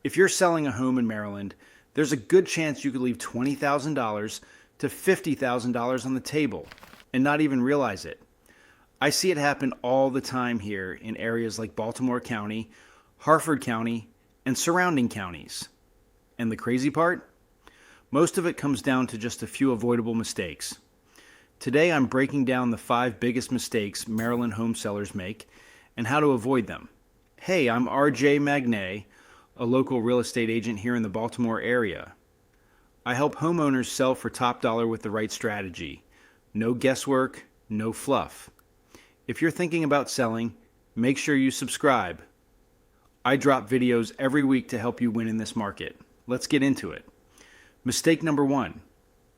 If you're selling a home in Maryland, there's a good chance you could leave $20,000 to $50,000 on the table and not even realize it. I see it happen all the time here in areas like Baltimore County, Harford County, and surrounding counties. And the crazy part? Most of it comes down to just a few avoidable mistakes. Today I'm breaking down the 5 biggest mistakes Maryland home sellers make and how to avoid them. Hey, I'm RJ Magnaye, a local real estate agent here in the Baltimore area. I help homeowners sell for top dollar with the right strategy. No guesswork, no fluff. If you're thinking about selling, make sure you subscribe. I drop videos every week to help you win in this market. Let's get into it. Mistake number 1,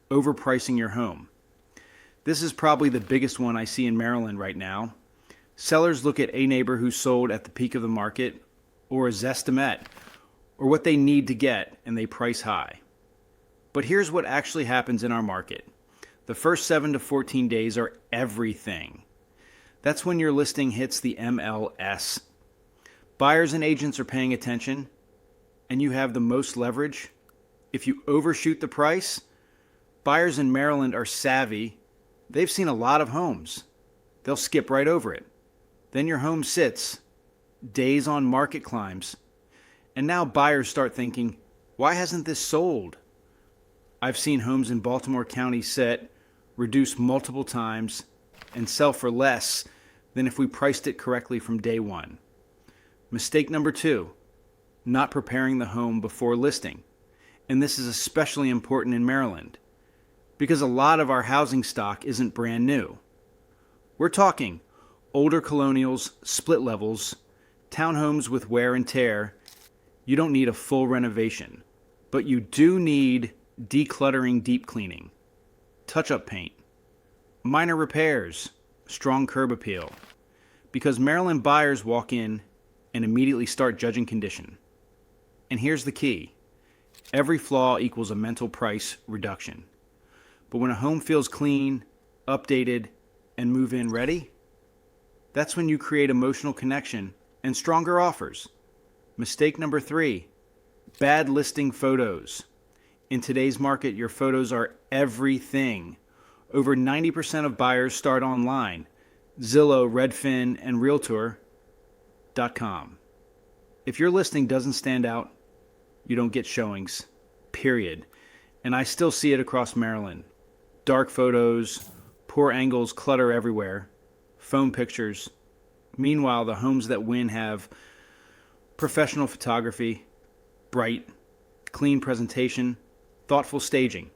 overpricing your home. This is probably the biggest one I see in Maryland right now. Sellers look at a neighbor who sold at the peak of the market or a Zestimate or what they need to get, and they price high. But here's what actually happens in our market. The first 7 to 14 days are everything. That's when your listing hits the MLS. Buyers and agents are paying attention, and you have the most leverage. If you overshoot the price, buyers in Maryland are savvy. They've seen a lot of homes. They'll skip right over it. Then your home sits, days on market climbs, and now buyers start thinking, why hasn't this sold? I've seen homes in Baltimore County sit, reduce multiple times, and sell for less than if we priced it correctly from day one. Mistake number 2, not preparing the home before listing. And this is especially important in Maryland because a lot of our housing stock isn't brand new. We're talking older colonials, split levels, townhomes with wear and tear. You don't need a full renovation, but you do need decluttering, deep cleaning, touch-up paint, minor repairs, strong curb appeal, because Maryland buyers walk in and immediately start judging condition. And here's the key. Every flaw equals a mental price reduction. But when a home feels clean, updated, and move-in ready, that's when you create emotional connection and stronger offers. Mistake number 3, bad listing photos. In today's market, your photos are everything. Over 90% of buyers start online. Zillow, Redfin, and Realtor.com. If your listing doesn't stand out, you don't get showings, period. And I still see it across Maryland. Dark photos, poor angles, clutter everywhere, phone pictures. Meanwhile, the homes that win have professional photography, bright, clean presentation, thoughtful staging.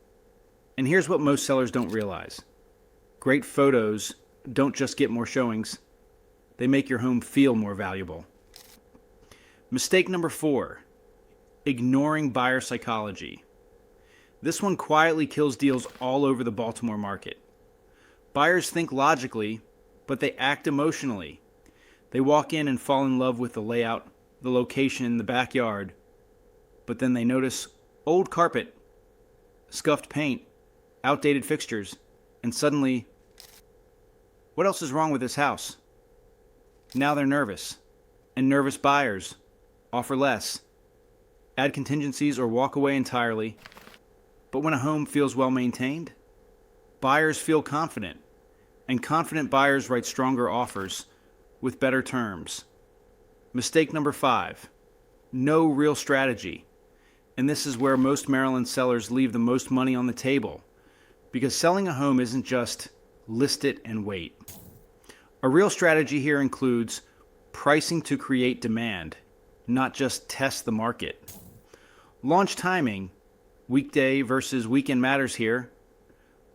And here's what most sellers don't realize. Great photos don't just get more showings, they make your home feel more valuable. Mistake number 4, ignoring buyer psychology. This one quietly kills deals all over the Baltimore market. Buyers think logically, but they act emotionally. They walk in and fall in love with the layout, the location, the backyard, but then they notice old carpet, scuffed paint, outdated fixtures, and suddenly, what else is wrong with this house? Now they're nervous, and nervous buyers offer less, add contingencies, or walk away entirely. But when a home feels well maintained, buyers feel confident, and confident buyers write stronger offers with better terms. Mistake number 5, no real strategy. And this is where most Maryland sellers leave the most money on the table, because selling a home isn't just list it and wait. A real strategy here includes pricing to create demand, not just test the market. Launch timing, weekday versus weekend matters here.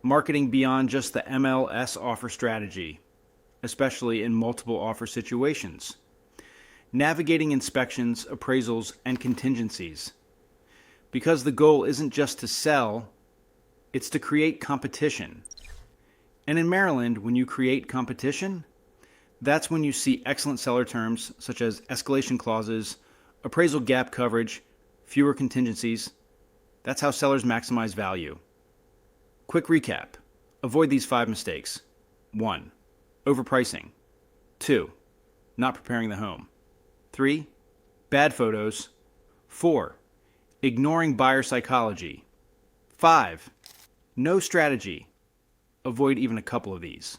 Marketing beyond just the MLS offer strategy, especially in multiple offer situations. Navigating inspections, appraisals, and contingencies. Because the goal isn't just to sell, it's to create competition. And in Maryland, when you create competition, that's when you see excellent seller terms such as escalation clauses, appraisal gap coverage, fewer contingencies. That's how sellers maximize value. Quick recap. Avoid these 5 mistakes. 1, overpricing. 2, not preparing the home. 3, bad photos. 4. Ignoring buyer psychology. 5. No strategy. Avoid even a couple of these.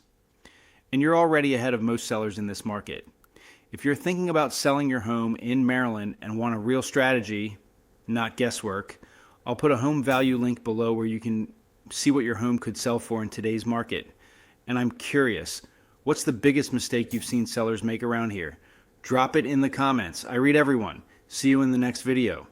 And you're already ahead of most sellers in this market. If you're thinking about selling your home in Maryland and want a real strategy, not guesswork, I'll put a home value link below where you can see what your home could sell for in today's market. And I'm curious, what's the biggest mistake you've seen sellers make around here? Drop it in the comments. I read everyone. See you in the next video.